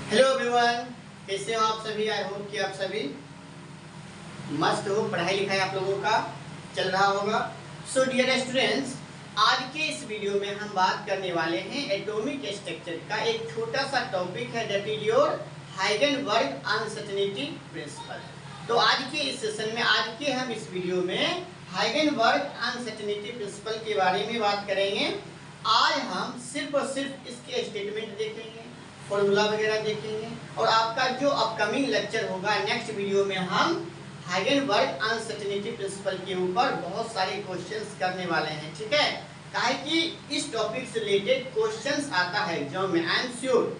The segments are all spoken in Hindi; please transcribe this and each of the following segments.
हेलो एवरीवन, कैसे हो आप सभी। आई होप कि आप सभी मस्त हो। पढ़ाई लिखाई आप लोगों का चल रहा होगा। सो डियर स्टूडेंट्स, आज के इस वीडियो में हम बात करने वाले हैं एटॉमिक स्ट्रक्चर का। एक छोटा सा टॉपिक है, that is your Heisenberg uncertainty principle. तो आज के इस सेशन में, आज के हम इस वीडियो में हाइजेनबर्ग अनसर्टेनिटी प्रिंसिपल के बारे में बात करेंगे। आज हम सिर्फ और सिर्फ इसके स्टेटमेंट देखेंगे, फॉर्मूला वगैरह देखेंगे, और आपका जो अपकमिंग लेक्चर होगा नेक्स्ट वीडियो में हम हाइजेनबर्ग अनसर्टेनिटी प्रिंसिपल के ऊपर बहुत सारे क्वेश्चंस करने वाले हैं। ठीक है, काहे कि इस टॉपिक से रिलेटेड क्वेश्चंस आता है एग्जाम में। आई एम श्योर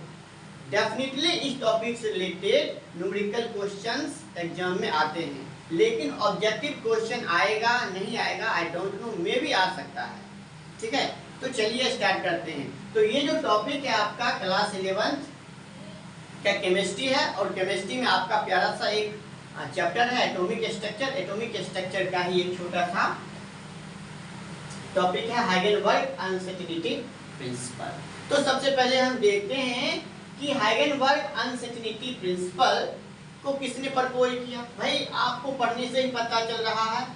डेफिनेटली इस टॉपिक से रिलेटेड न्यूमेरिकल क्वेश्चंस एग्जाम में आते हैं, लेकिन ऑब्जेक्टिव क्वेश्चन आएगा नहीं आएगा आई डोंट नो, मे भी आ सकता है। ठीक है, तो चलिए स्टार्ट करते हैं। तो ये जो टॉपिक है आपका क्लास 11 का केमिस्ट्री है, और केमिस्ट्री में आपका प्यारा सा एक चैप्टर है एटॉमिक स्ट्रक्चर। एटॉमिक स्ट्रक्चर का ही एक छोटा सा टॉपिक है हाइजेनबर्ग अनसर्टेनिटी प्रिंसिपल। तो सबसे पहले हम देखते हैं कि हाइजेनबर्ग अनसर्टेनिटी प्रिंसिपल को किसने प्रपोज किया। भाई आपको पढ़ने से ही पता चल रहा है,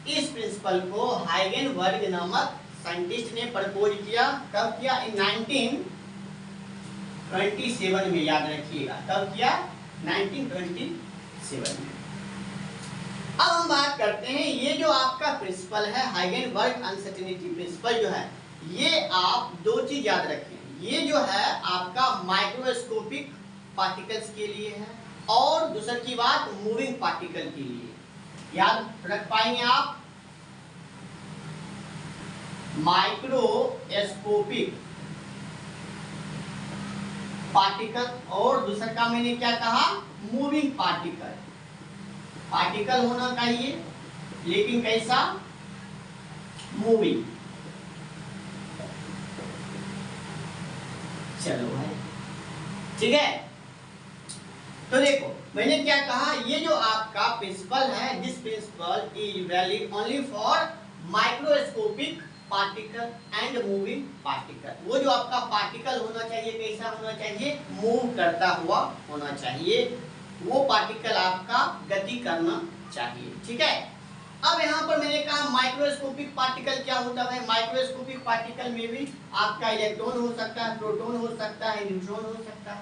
इस प्रिंसिपल को हाइजेनबर्ग नामक साइंटिस्ट ने प्रपोज किया। कब किया? इन 1927 में, याद रखिएगा। कब किया? 1927 में। अब हम बात करते हैं, ये जो आपका प्रिंसिपल है हाइजेनबर्ग अनसर्टेनिटी प्रिंसिपल जो है, ये आप दो चीज याद रखें। ये जो है आपका माइक्रोस्कोपिक पार्टिकल्स के लिए है, और दूसरी की बात मूविंग पार्टिकल के लिए। याद रख पाएंगे आप? माइक्रोस्कोपिक पार्टिकल, और दूसरा का मैंने क्या कहा? Moving particle. पार्टिकल होना चाहिए, लेकिन कैसा? मूविंग। चलो भाई, ठीक है। तो देखो मैंने क्या कहा, ये जो आपका प्रिंसिपल है, this principle is valid only for microscopic particle and moving particle. वो जो आपका पार्टिकल होना चाहिए कैसा होना चाहिए? मूव करता हुआ होना चाहिए। वो पार्टिकल आपका गति करना चाहिए। ठीक है, अब यहाँ पर मैंने कहा माइक्रोस्कोपिक पार्टिकल क्या होता है? माइक्रोस्कोपिक पार्टिकल में भी आपका इलेक्ट्रॉन हो सकता है, प्रोटॉन हो सकता है, न्यूट्रॉन हो सकता है।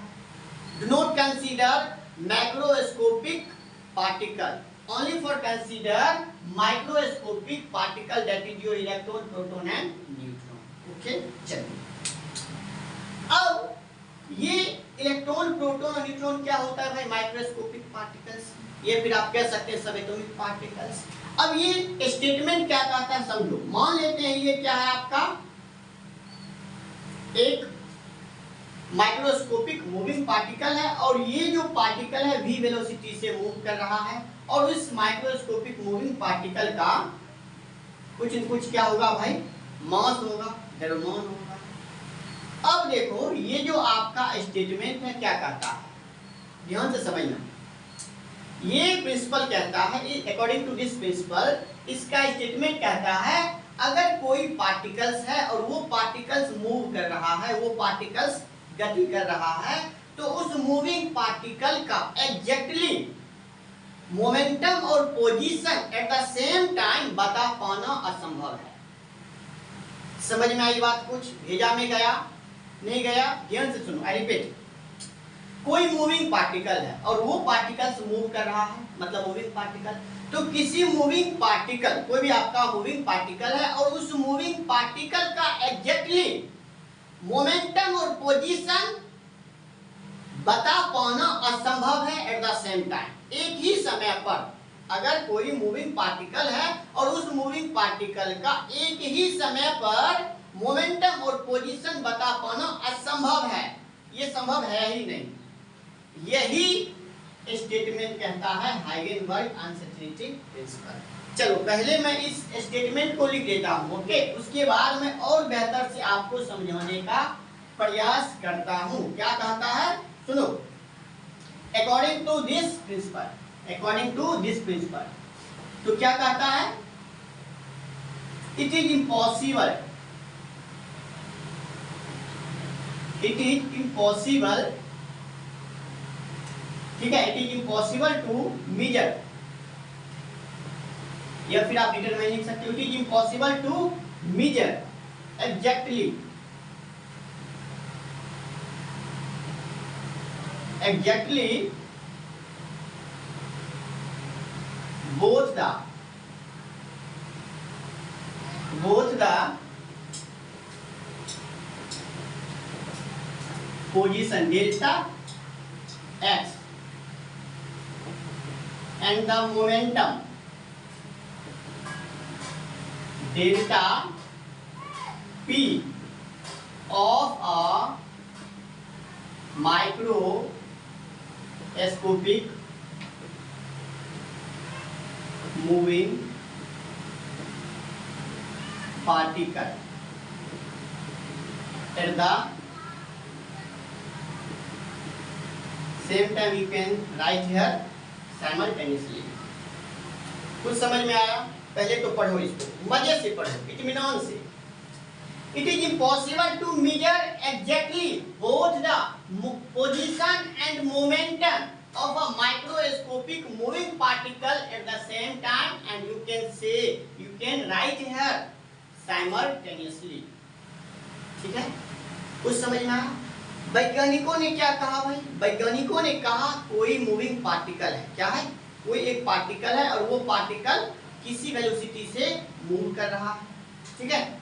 Do not consider macroscopic particle, only for consider microscopic particle, that is your electron, proton and neutron. Okay, चलिए। अब ये इलेक्ट्रॉन, प्रोटॉन और न्यूट्रॉन क्या होता है भाई? Microscopic particles. ये फिर आप कह सकते हैं सब एटॉमिक पार्टिकल्स। अब ये स्टेटमेंट क्या कहता है समझो। मान लेते हैं ये क्या है आपका? एक माइक्रोस्कोपिक मूविंग पार्टिकल है, और ये जो पार्टिकल है v वेलोसिटी से मूव कर रहा है, और इस माइक्रोस्कोपिक मूविंग पार्टिकल का कुछ न कुछ क्या होगा भाई? मास होगा, द्रव्यमान होगा। अब देखो ये जो आपका स्टेटमेंट है क्या कहता है, ध्यान से समझना। ये प्रिंसिपल कहता है, अकॉर्डिंग टू दिस प्रिंसिपल, इसका स्टेटमेंट कहता है अगर कोई पार्टिकल्स है और वो पार्टिकल्स मूव कर रहा है, वो पार्टिकल्स गति कर रहा है, तो उस मूविंग पार्टिकल का एग्जैक्टली मोमेंटम और position at the same time बता पाना असंभव है। समझ में आई बात? कुछ भेजा में गया नहीं गया? ध्यान से सुनो, आई रिपीट। कोई मूविंग पार्टिकल है और वो पार्टिकल्स मूव कर रहा है, मतलब मूविंग पार्टिकल। तो किसी मूविंग पार्टिकल, कोई भी आपका मूविंग पार्टिकल है, और उस मूविंग पार्टिकल का एग्जैक्टली मोमेंटम और पोजीशन बता पाना असंभव है एट द सेम टाइम। एक ही समय पर अगर कोई मूविंग पार्टिकल है और उस मूविंग पार्टिकल का एक ही समय पर मोमेंटम और पोजीशन बता पाना असंभव है, ये संभव है ही नहीं। यही स्टेटमेंट कहता है हाइजेनबर्ग अनसर्टेनिटी प्रिंसिपल। चलो पहले मैं इस स्टेटमेंट को लिख देता हूँ, ओके। उसके बाद मैं और बेहतर से आपको समझाने का प्रयास करता हूँ। क्या कहता है सुनो, according to this principle, according to this principle, तो क्या कहता है? It is impossible, it is impossible ठीक है, it is impossible to measure, या फिर आप डिटरमाइन लिख सकते हो, it is impossible to measure exactly both the position delta x and the momentum delta p of a microscopic moving particle at the same time you can write here simultaneously। कुछ समझ में आया? पहले तो पढ़ो इसको, मजे से पढ़ो, इत्मीनान से। It is impossible to measure exactly both the position and momentum of a microscopic moving particle at the same time, and you can write here simultaneously। ठीक है, कुछ समझ में आया? वैज्ञानिकों ने क्या कहा भाई? वैज्ञानिकों ने कहा कोई मूविंग पार्टिकल है, क्या है? कोई एक पार्टिकल है और वो पार्टिकल किसी वेलोसिटी से मूव कर रहा है, ठीक है,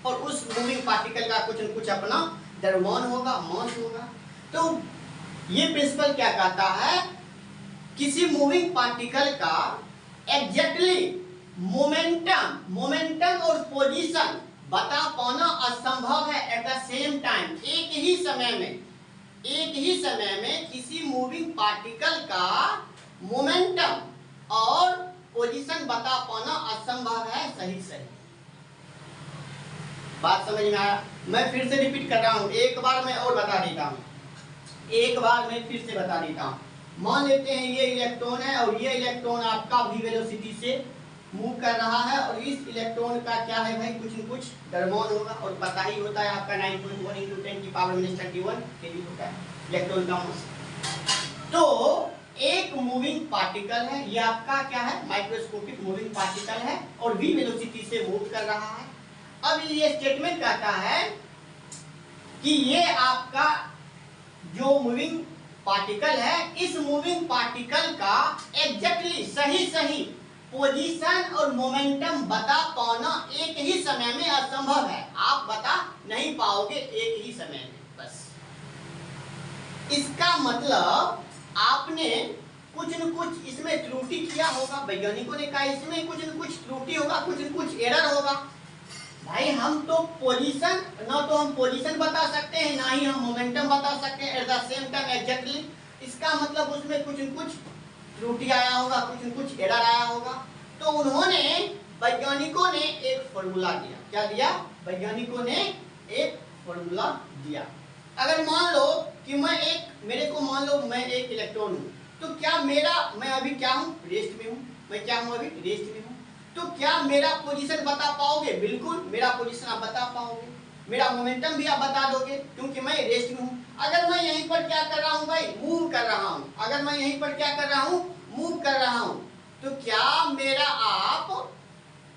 और उस मूविंग पार्टिकल का कुछ न कुछ अपना द्रव्यमान होगा, मास होगा। तो ये प्रिंसिपल क्या कहता है? किसी मूविंग पार्टिकल का एग्जैक्टली मोमेंटम और पोजीशन बता पाना असंभव है एट द सेम टाइम। एक ही समय में किसी मूविंग पार्टिकल का मोमेंटम और पोजीशन बता पाना असंभव है। सही बात समझ में आया? मैं फिर से रिपीट कर रहा हूं, एक बार मैं और बता देता हूं, फिर से बता देता हूं। मान लेते हैं ये इलेक्ट्रॉन है और ये इलेक्ट्रॉन आपका v वेलोसिटी से मूव कर रहा है और इस इलेक्ट्रॉन का क्या है भाई? कुछ न कुछ द्रव्यमान होगा और पता ही होता है आपका 9.1 × 10⁻31 केजी होता है इलेक्ट्रॉन का मास। तो एक मूविंग पार्टिकल है, ये आपका क्या है? माइक्रोस्कोपिक मूविंग पार्टिकल है और v वेलोसिटी से मूव कर रहा है। अब ये स्टेटमेंट कहता है कि ये आपका जो मूविंग पार्टिकल है, इस मूविंग पार्टिकल का एग्जैक्टली सही पोजीशन और मोमेंटम बता पाना एक ही समय में असंभव है। आप बता नहीं पाओगे एक ही समय में। बस इसका मतलब आपने कुछ न कुछ इसमें त्रुटि किया होगा। वैज्ञानिकों ने कहा इसमें कुछ न कुछ त्रुटि होगा, कुछ न कुछ एरर होगा। भाई हम तो पोजीशन, ना तो हम पोजीशन बता सकते हैं, ना ही हम मोमेंटम बता सकते हैं at the same time exactly. इसका मतलब उसमें कुछ न कुछ त्रुटि आया होगा, कुछ न कुछ एरर आया होगा। तो उन्होंने, वैज्ञानिकों ने एक फॉर्मूला दिया। क्या दिया? वैज्ञानिकों ने एक फॉर्मूला दिया। अगर मान लो कि मेरे को मान लो मैं एक इलेक्ट्रॉन हूँ, तो क्या मैं अभी क्या हूँ? रेस्ट में हूँ। मैं क्या हूँ? अभी रेस्ट में हूँ। तो क्या मेरा पोजीशन बता पाओगे? बिल्कुल मेरा पोजीशन आप बता पाओगे, मेरा मोमेंटम भी आप बता दोगे, क्योंकि मैं रेस्ट में हूँ। अगर मैं यहीं पर क्या कर रहा हूँ भाई? मूव कर रहा हूँ। अगर मैं यहीं पर क्या कर रहा हूँ? मूव कर रहा हूँ। तो क्या मेरा आप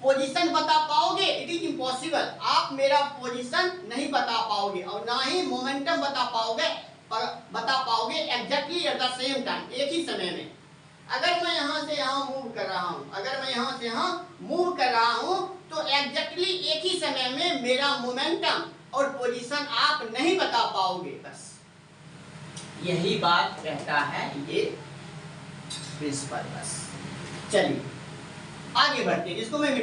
पोजीशन बता पाओगे? It is impossible. आप मेरा पोजीशन नहीं बता पाओगे और ना ही मोमेंटम बता पाओगे exactly at the same time, एक ही समय में। अगर मैं यहाँ से यहाँ मूव कर रहा हूँ, तो एग्जैक्टली एक ही समय में मेरा मोमेंटम और पोजीशन आप नहीं बता पाओगे। बस यही बात कहता है ये प्रिंसिपल। बस चलिए आगे बढ़ते हैं। इसको मैं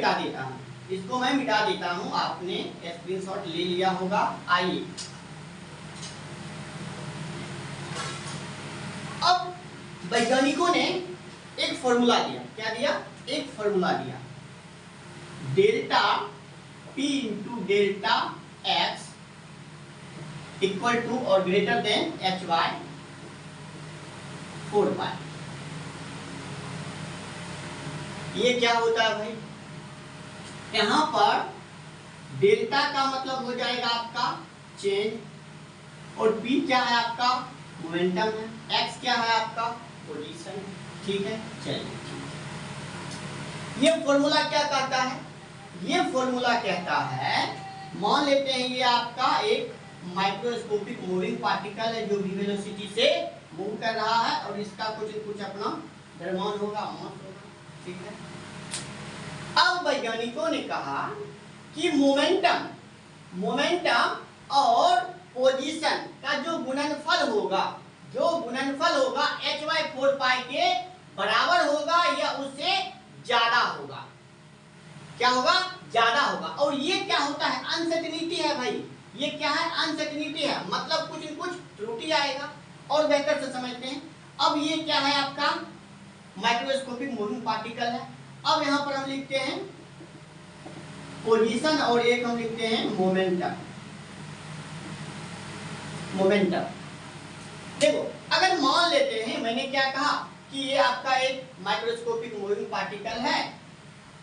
मिटा देता हूँ, आपने स्क्रीनशॉट ले लिया होगा। आइए अब वैज्ञानिकों ने एक फॉर्मूला दिया। क्या दिया? एक फॉर्मूला दिया, delta P into delta X equal to और ग्रेटर देन HY4π। ये क्या होता है भाई? यहाँ पर डेल्टा का मतलब हो जाएगा आपका चेंज और P क्या है आपका? मोमेंटम है, एक्स क्या है आपका पोजीशन। ठीक है, चलिए ये फॉर्मूला क्या कहता है, ये फॉर्मूला कहता है, मान लेते हैं ये आपका एक माइक्रोस्कोपिक मूविंग पार्टिकल है जो v वेलोसिटी से मूव कर रहा है और इसका कुछ अपना द्रव्यमान होगा, मास होगा। ठीक है, अब वैज्ञानिकों ने कहा कि मोमेंटम और पोजीशन का जो गुणनफल होगा h/4 के बराबर होगा या उससे ज्यादा होगा। क्या होगा, ज्यादा होगा। और ये क्या होता है, अनसर्टेनिटी है भाई, ये क्या है, अनसर्टेनिटी है, मतलब कुछ न कुछ त्रुटि आएगा। और बेहतर से समझते हैं, अब ये क्या है आपका माइक्रोस्कोपिक मूविंग पार्टिकल है। अब यहाँ पर हम लिखते हैं पोजीशन और एक हम लिखते हैं मोमेंटम। देखो, अगर मान लेते हैं, मैंने क्या कहा कि ये आपका एक माइक्रोस्कोपिक मूविंग पार्टिकल है।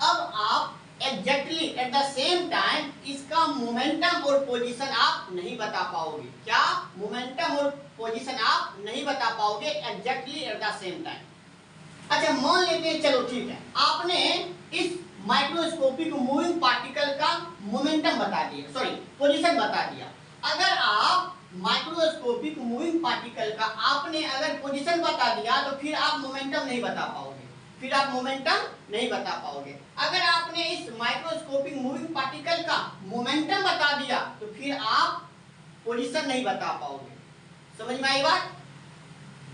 अब आप exactly at the same time इसका मोमेंटम और पोजीशन आप नहीं बता पाओगे। क्या, मोमेंटम और पोजीशन आप नहीं बता पाओगे exactly at the same time. अच्छा, मान लेते हैं, चलो ठीक है, आपने इस माइक्रोस्कोपिक मूविंग पार्टिकल का मोमेंटम बता दिया, सॉरी पोजीशन बता दिया। अगर आप माइक्रोस्कोपिक मूविंग पार्टिकल का आपने अगर पोजीशन बता दिया तो फिर आप मोमेंटम नहीं बता पाओगे, अगर आपने इस माइक्रोस्कोपिक मूविंग पार्टिकल का मोमेंटम बता दिया तो फिर आप पोजीशन नहीं बता पाओगे। समझ में आई बात?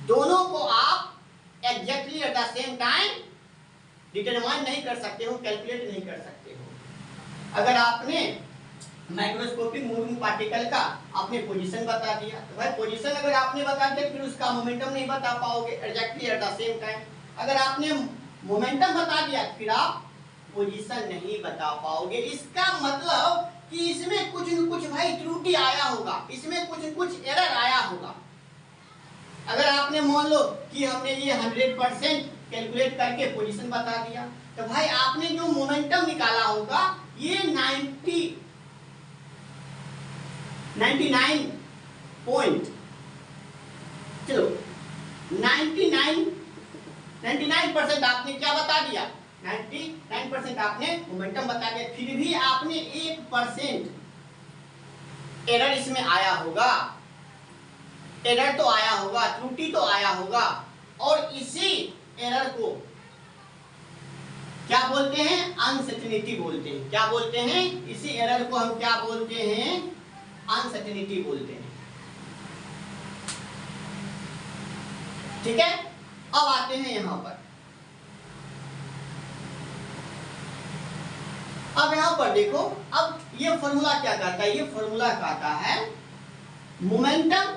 दोनों को आप exactly at the same time determine नहीं कर सकते हो, कैलकुलेट नहीं कर सकते हो। अगर आपने माइक्रोस्कोपिक मूविंग पार्टिकल का आपने पोजीशन बता दिया तो भाई पोजीशन अगर आपने बता दिया फिर उसका मोमेंटम नहीं बता पाओगे exactly at the same time. अगर आपने मोमेंटम बता दिया फिर आप पोजीशन नहीं बता पाओगे। इसका मतलब कि इसमें कुछ न कुछ भाई त्रुटि आया होगा, इसमें कुछ न कुछ एरर आया होगा। अगर आपने मान लो कि हमने ये 100% कैलकुलेट करके पोजीशन बता दिया तो भाई आपने जो मोमेंटम निकाला होगा ये 99 पॉइंट, चलो 99% आपने क्या बता दिया, 99% आपने मोमेंटम बता दिया। फिर भी आपने 1% एरर इसमें आया होगा, एरर तो आया होगा, त्रुटि तो आया होगा। और इसी एरर को क्या बोलते हैं, अनसर्टेनिटी बोलते हैं। क्या बोलते हैं, इसी एरर को हम क्या बोलते हैं, अनसर्टेनिटी बोलते हैं। ठीक है, अब आते हैं यहां पर। अब यहां पर देखो, अब ये फॉर्मूला क्या कहता है, ये फॉर्मूला कहता है मोमेंटम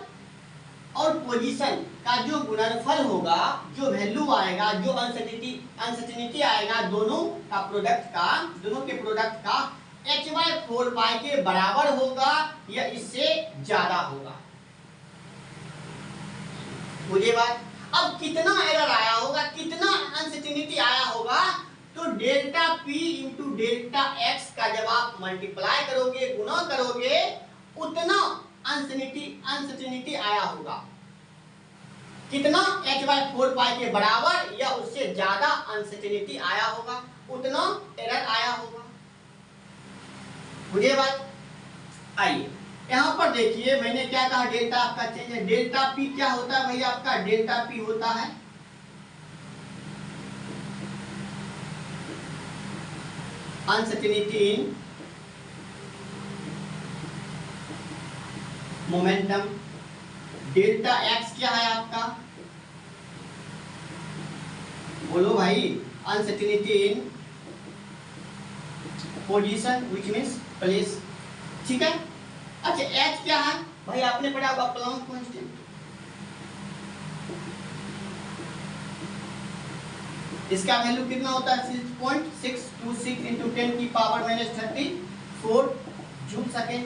और पोजीशन का जो गुणनफल होगा, जो वैल्यू आएगा, जो अनसर्टेनिटी आएगा, दोनों के प्रोडक्ट का h/4 के बराबर होगा या इससे ज्यादा होगा। मुझे बात, अब कितना एरर आया होगा, कितना अनसर्टेनिटी आया होगा, तो delta P into delta X का जब आप मल्टीप्लाई करोगे, गुना करोगे, उतना अनसर्टेनिटी आया होगा। कितना, h/4 के बराबर या उससे ज्यादा अनसर्टेनिटी आया होगा, उतना एरर आया होगा। मुझे बात, आइए यहां पर देखिए, मैंने क्या कहा, डेल्टा आपका चेंज है। डेल्टा P क्या होता है भाई, आपका डेल्टा P होता है uncertainty in momentum. Delta X क्या है आपका, बोलो भाई, uncertainty in position which means place. ठीक है, अच्छा H क्या है भाई, आपने पढ़ा होगा प्लैंक कांस्टेंट। इसका वैल्यू कितना होता है, 6.626 into 10 की पावर -34 जूल सेकेंड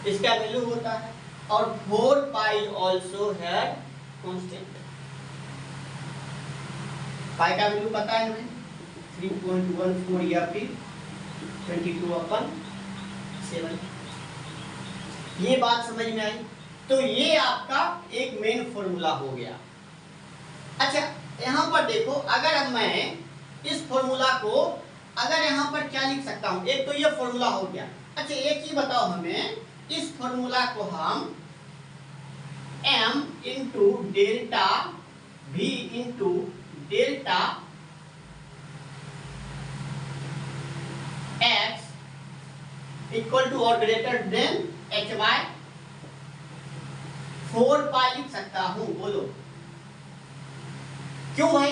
इसका वैल्यू होता है। और 4 पाई ऑल्सो है कांस्टेंट। पाई का वैल्यू पता है हमें 3.14 या फिर 22/7। ये बात समझ में आई। तो ये आपका एक मेन फॉर्मूला हो गया। अच्छा यहाँ पर देखो, अगर मैं इस फॉर्मूला को अगर यहाँ पर क्या लिख सकता हूँ, एक तो ये फॉर्मूला हो गया। अच्छा एक चीज बताओ हमें, इस फॉर्मूला को हम m into delta v into delta x equal to और greater than h by 4 pi लिख सकता हूं। बोलो क्यों भाई?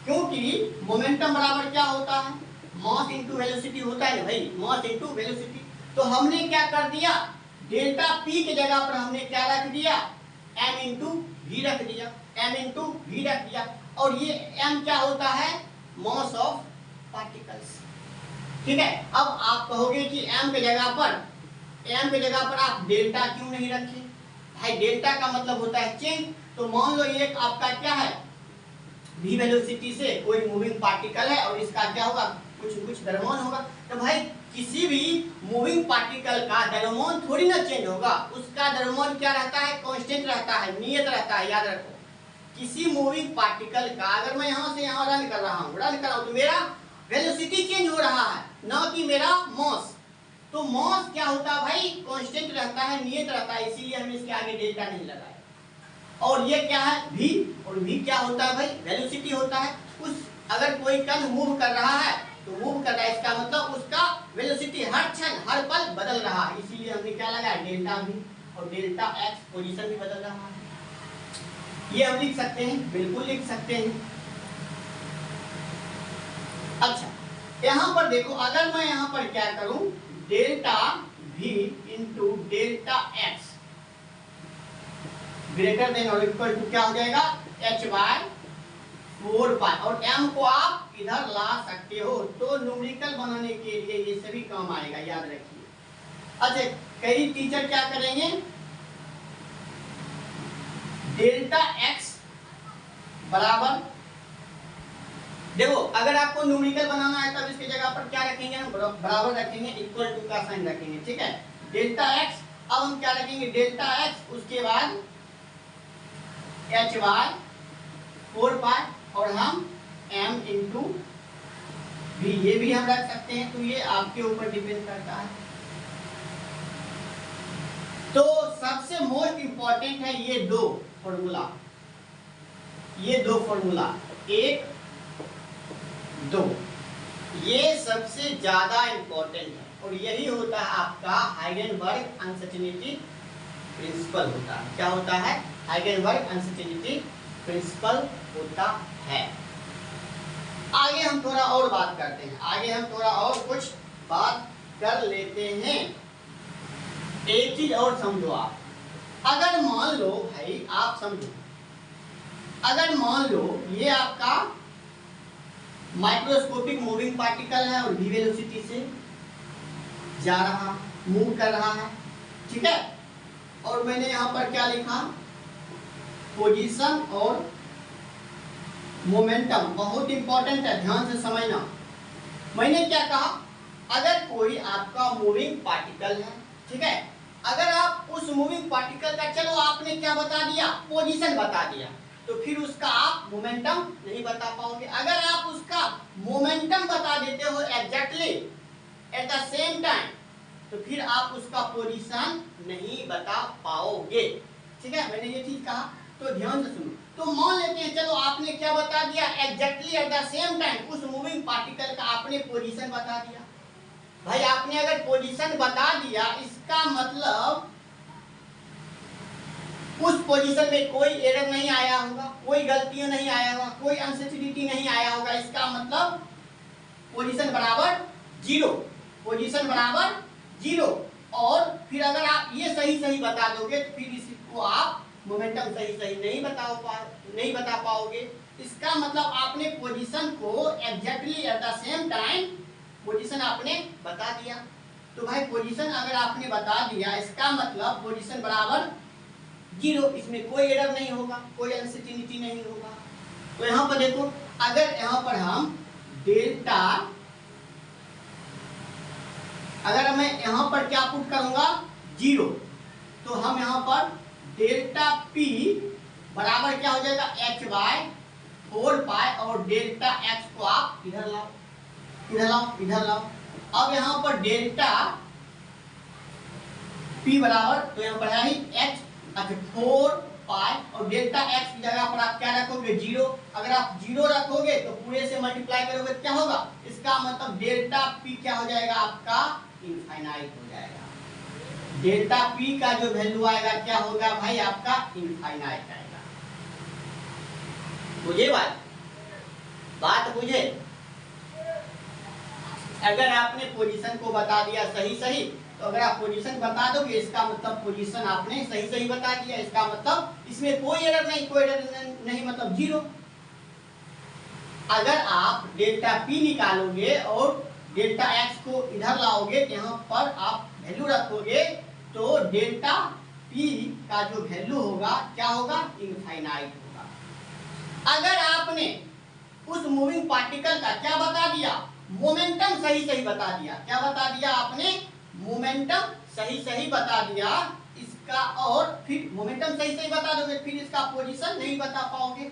क्योंकि मोमेंटम बराबर क्या होता है, मास इनटू वेलोसिटी होता है भाई, मास इनटू वेलोसिटी। तो हमने क्या कर दिया, डेल्टा p के जगह पर हमने क्या रख दिया, m इंटू वी रख दिया, m इंटू वी रख दिया। और ये m क्या होता है, मास ऑफ पार्टिकल्स। ठीक है, अब आप कहोगे कि m के जगह पर आप डेल्टा क्यों नहीं रखे? भाई डेल्टा का मतलब होता है चेंज। तो मान लो ये आपका क्या है, v वेलोसिटी से कोई मूविंग पार्टिकल है और इसका क्या होगा, कुछ द्रव्यमान होगा। तो भाई किसी भी मूविंग पार्टिकल का द्रव्यमान थोड़ी ना चेंज होगा, उसका द्रव्यमान क्या रहता है, कांस्टेंट रहता है, नियत रहता है। याद रखो, किसी मूविंग पार्टिकल का अगर मैं यहाँ से यहाँ रन कर रहा हूँ तो मेरा वेलोसिटी चेंज हो रहा है, ना कि मेरा मास। तो मास क्या होता है भाई, कांस्टेंट रहता है, नियत रहता है, इसीलिए हमने इसके आगे डेल्टा नहीं लगाया। और ये क्या है, v, और v क्या होता है भाई, वेलोसिटी होता है। उस अगर कोई कण मूव कर रहा है तो मूव कर रहा है, इसका मतलब उसका वेलोसिटी हर क्षण हर पल बदल रहा है, इसीलिए हमने क्या लगाया, डेल्टा v। और डेल्टा x पोजीशन भी बदल रहा है, ये हम लिख सकते हैं, बिल्कुल लिख सकते हैं। अच्छा यहाँ पर देखो, अगर मैं यहाँ पर क्या करूं, delta v into delta x greater than और इक्वल टू क्या हो जाएगा, h बाय 4 पाई। और m को आप इधर ला सकते हो, तो न्यूमेरिकल बनाने के लिए ये सभी काम आएगा, याद रखिए। अच्छा कई टीचर क्या करेंगे, डेल्टा x बराबर, देखो अगर आपको न्यूमेरिकल बनाना है तब इसकी जगह पर क्या रखेंगे, हम बराबर रखेंगे, इक्वल टू का साइन रखेंगे। ठीक है, डेल्टा x, अब हम क्या रखेंगे, डेल्टा x उसके बाद h बाय 4 पाई और हम m इंटू v, ये भी हम रख सकते हैं। तो ये आपके ऊपर डिपेंड करता है। तो सबसे मोस्ट इंपॉर्टेंट है ये दो फॉर्मूला, एक दो, ये सबसे ज्यादा इंपॉर्टेंट है। और यही होता है आपका हाइजेनबर्ग अनसर्टेनिटी प्रिंसिपल होता है। क्या होता है, हाइजेनबर्ग अनसर्टेनिटी प्रिंसिपल होता है। आगे हम थोड़ा और बात करते हैं, आगे हम थोड़ा और कुछ बात कर लेते हैं। एक चीज और समझो आप, अगर मान लो भाई, आप समझो, अगर मान लो ये आपका माइक्रोस्कोपिक मूविंग पार्टिकल है और v वेलोसिटी से जा रहा, मूव कर रहा है, ठीक है। और मैंने यहाँ पर क्या लिखा, पोजीशन और मोमेंटम, बहुत इंपॉर्टेंट है, ध्यान से समझना। मैंने क्या कहा, अगर कोई आपका मूविंग पार्टिकल है, ठीक है, अगर आप उस मूविंग पार्टिकल का, चलो आपने क्या बता दिया, पोजीशन बता दिया, तो फिर उसका आप मोमेंटम नहीं बता पाओगे। अगर आप उसका मोमेंटम बता देते हो exactly at the same time, तो फिर आप उसका पोजीशन नहीं बता पाओगे। ठीक है, मैंने ये चीज कहा, तो ध्यान से सुनो। तो मान लेते हैं, चलो आपने क्या बता दिया, exactly at the same time उस मूविंग पार्टिकल का आपने पोजीशन बता दिया। भाई आपने अगर पोजीशन बता दिया, इसका मतलब उस पोजीशन में कोई एरर नहीं आया होगा, कोई गलतियां नहीं आया होगा, कोई अनसर्टेनिटी नहीं आया होगा। इसका मतलब पोजीशन बराबर जीरो, पोजीशन बराबर जीरो। और फिर अगर आप ये सही सही बता दोगे, तो फिर इसको आप मोमेंटम सही सही नहीं बता पाओगे। इसका मतलब आपने पोजीशन को exactly at the same time position आपने बता दिया। तो भाई पोजीशन अगर आपने बता दिया, इसका मतलब पोजीशन बराबर जीरो, इसमें कोई एरर नहीं होगा, कोई अनसर्टेनिटी नहीं होगा। तो यहाँ पर देखो, अगर यहाँ पर हम डेल्टा, अगर मैं यहाँ पर क्या पुट करूंगा, जीरो, तो हम यहाँ पर डेल्टा p बराबर क्या हो जाएगा एच बाय 4 पाई, और डेल्टा एक्स को आप इधर लाओ, इधर लाओ, इधर लाओ। अब यहाँ पर डेल्टा पी बराबर, तो यहाँ पर है ही एच, अच्छा 4 पाई, और डेल्टा एक्स की जगह पर आप क्या रखोगे 0। अगर आप 0 रखोगे तो पूरे से मल्टीप्लाई करोगे क्या होगा, इसका मतलब डेल्टा पी क्या हो जाएगा आपका इनफाइनाइट हो जाएगा। डेल्टा पी का जो वैल्यू आएगा क्या होगा भाई आपका इनफाइनाइट आएगा। बुझे बात बुझे। अगर आपने पोजीशन को बता दिया सही सही, तो अगर आप पोजीशन बता दोगे इसका मतलब पोजीशन आपने सही सही बता दिया, इसका मतलब इसमें कोई एरर नहीं, कोई एरर नहीं मतलब 0। अगर आप डेल्टा पी निकालोगे और डेल्टा एक्स को इधर लाओगे, यहाँ पर आप वैल्यू रखोगे, तो डेल्टा पी का जो वैल्यू होगा क्या होगा इनफाइनाइट होगा। अगर आपने उस मूविंग पार्टिकल का क्या बता दिया, मोमेंटम सही सही बता दिया, क्या बता दिया आपने, मोमेंटम सही सही बता दिया इसका, और फिर मोमेंटम सही सही बता दोगे, फिर इसका पोजीशन नहीं बता पाओगे,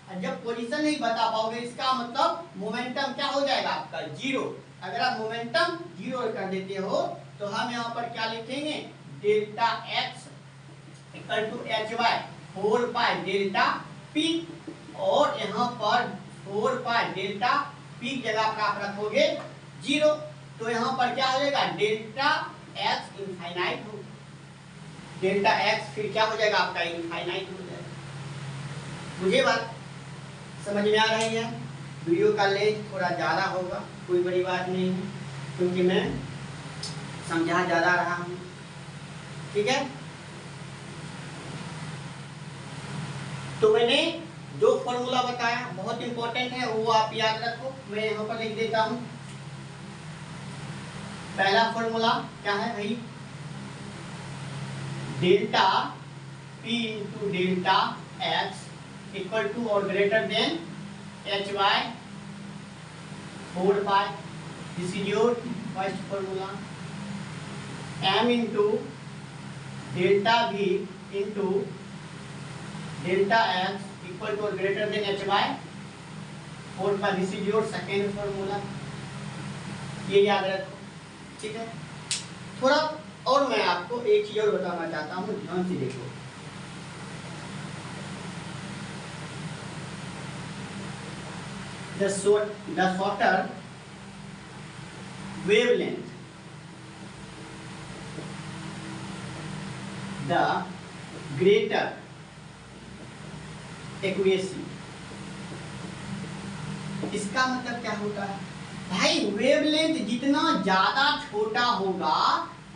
और जब पोजीशन नहीं बता पाओगे इसका मतलब मोमेंटम क्या हो जाएगा आपका 0। अगर आप मोमेंटम 0 कर देते हो तो हम यहाँ पर क्या लिखेंगे, delta X equal to H Y 4 pi delta P, और यहाँ पर 4 पाई डेल्टा पी की जगह पर आप रखोगे 0, तो यहाँ पर क्या हो जाएगा डेल्टा एक्स इनफाइनाइट हो, डेल्टा एक्स फिर क्या हो जाएगा आपका इनफाइनाइट हो जाएगा। मुझे बात समझ में आ रही है। वीडियो का लेंथ थोड़ा ज़्यादा होगा, कोई बड़ी बात नहीं है, क्योंकि मैं समझा ज़्यादा रहा हूँ, ठीक है। तो मैंने जो फॉर्मूला बताया बहुत इंपॉर्टेंट है, वो आप याद रखो, मैं यहाँ पर लिख देता हूँ। पहला फॉर्मूला क्या है भाई, delta P into delta X equal to और greater than H Y 4 pi, this is your first formula. M into delta V into delta X equal to और greater than H Y 4 pi, this is your second formula. ये याद रखो, ठीक है। थोड़ा और मैं आपको एक चीज और बताना चाहता हूँ, ध्यान से देखो। The shorter wavelength, the greater accuracy। इसका मतलब क्या होता है भाई, वेवलेंथ जितना ज्यादा छोटा होगा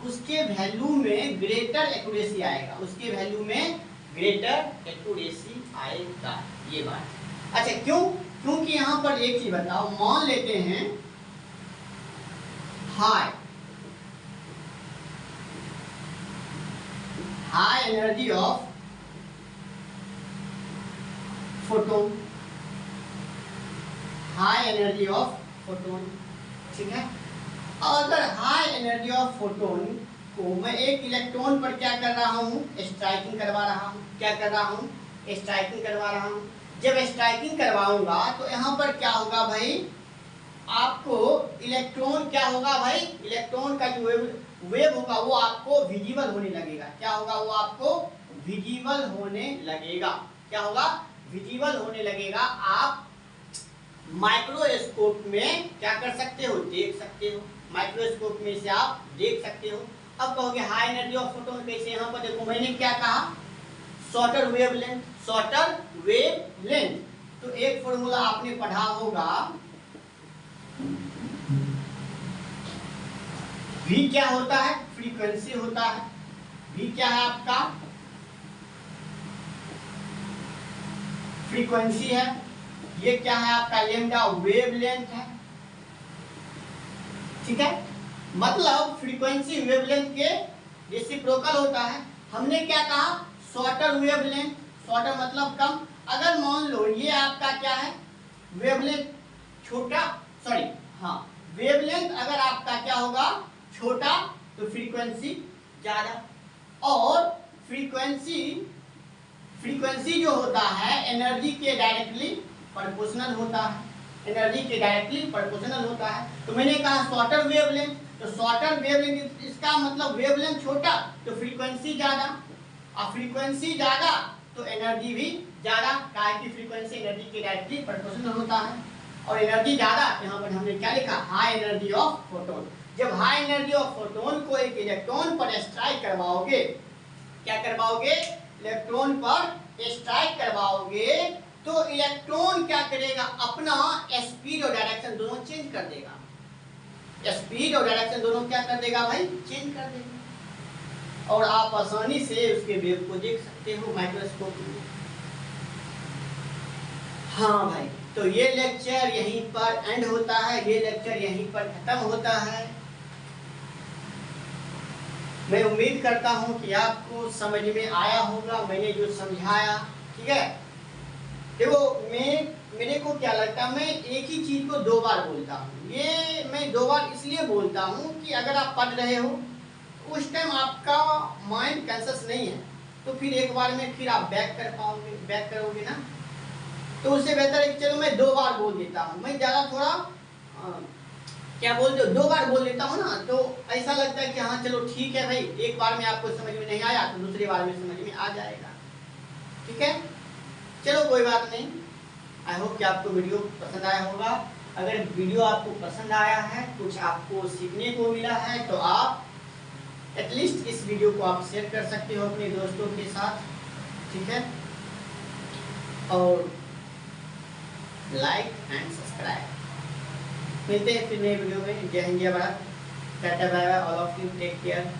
उसके वैल्यू में ग्रेटर एक्यूरेसी आएगा, उसके वैल्यू में ग्रेटर एक्यूरेसी आएगा, ये बात। अच्छा क्यों, क्योंकि यहाँ पर एक चीज बताओ, मान लेते हैं high energy of photon, high energy of photon, ठीक है। अगर हाई एनर्जी ऑफ फोटोन को मैं एक इलेक्ट्रॉन पर क्या कर रहा हूँ, स्ट्राइकिंग करवा रहा हूँ, क्या कर रहा हूँ, स्ट्राइकिंग करवा रहा हूँ। जब स्ट्राइकिंग करवाऊंगा तो यहाँ पर क्या होगा भाई, आपको इलेक्ट्रॉन क्या होगा भाई, इलेक्ट्रॉन का जो वेव होगा वो आपको विजिबल होने लगेगा, क्या होगा, वो आपको विजिबल होने लगेगा, क्या होगा, विजिबल होने लगेगा। आप माइक्रोस्कोप में क्या कर सकते हो, देख सकते हो, माइक्रोस्कोप में से आप देख सकते हो। अब कहोगे हाई एनर्जी ऑफ फोटोन कैसे, यहाँ पर देखो मैंने क्या कहा, शॉर्टर वेवलेंथ, शॉर्टर वेवलेंथ। तो एक फॉर्मूला आपने पढ़ा होगा, V क्या होता है, फ्रीक्वेंसी होता है, V क्या है आपका, फ्रीक्वेंसी है, ये क्या है आपका लैम्डा वेवलेंथ है, ठीक है। मतलब फ्रीक्वेंसी वेवलेंथ के रेसिप्रोकल होता है। हमने क्या कहा, शॉर्टर वेवलेंथ, शॉर्टर मतलब कम। अगर मान लो ये आपका क्या है, वेवलेंथ छोटा, सॉरी हाँ, वेवलेंथ अगर आपका क्या होगा छोटा तो फ्रीक्वेंसी ज्यादा, और फ्रीक्वेंसी फ्रीक्वेंसी जो होता है एनर्जी के डायरेक्टली प्रोपोर्शनल होता है, एनर्जी के डायरेक्टली प्रोपोर्शनल होता है। तो मैंने कहा शॉर्टर वेवलेंथ, तो शॉर्टर वेवलेंथ इसका मतलब वेवलेंथ छोटा तो फ्रीक्वेंसी ज़्यादा, और फ्रीक्वेंसी ज़्यादा तो एनर्जी भी ज़्यादा, काहे की फ्रीक्वेंसी एनर्जी के डायरेक्टली प्रोपोर्शनल होता है। और एनर्जी ज़्यादा, यहाँ पर हमने क्या लिखा, हाई एनर्जी ऑफ फोटोन। जब हाई एनर्जी ऑफ फोटोन को एक इलेक्ट्रॉन पर स्ट्राइक करवाओगे, क्या करवाओगे, इलेक्ट्रॉन पर स्ट्राइक करवाओगे, तो इलेक्ट्रॉन क्या करेगा, अपना स्पीड और डायरेक्शन दोनों चेंज कर देगा। स्पीड और डायरेक्शन दोनों क्या कर देगा भाई, चेंज कर देगा। और आप आसानी से उसके वेव को देख सकते हो माइक्रोस्कोप में। हाँ भाई, तो ये लेक्चर यहीं पर एंड होता है, ये लेक्चर यहीं पर खत्म होता है। मैं उम्मीद करता हूँ कि आपको समझ में आया होगा मैंने जो समझाया, ठीक है। देखो मेरे को क्या लगता है, मैं एक ही चीज को दो बार बोलता हूँ। ये मैं दो बार इसलिए बोलता हूँ कि अगर आप पढ़ रहे हो उस टाइम आपका माइंड कॉन्शियस नहीं है, तो फिर एक बार में फिर आप बैक कर पाओगे, बैक करोगे ना, तो उससे बेहतर है कि चलो मैं दो बार बोल देता हूँ। मैं ज़्यादा थोड़ा क्या बोलते हो, दो बार बोल देता हूँ ना, तो ऐसा लगता है कि हाँ चलो ठीक है भाई, एक बार में आपको समझ में नहीं आया तो दूसरी बार में समझ में आ जाएगा, ठीक है। चलो कोई बात नहीं, आई होप कि आपको वीडियो पसंद आया होगा। अगर वीडियो आपको पसंद आया है, कुछ आपको सीखने को मिला है, तो आप एटलीस्ट इस वीडियो को आप शेयर कर सकते हो अपने दोस्तों के साथ, ठीक है। और लाइक एंड सब्सक्राइब। मिलते हैं फिर नए वीडियो में। जय हिंद, जय Bharat, tata bye bye, all of you take care.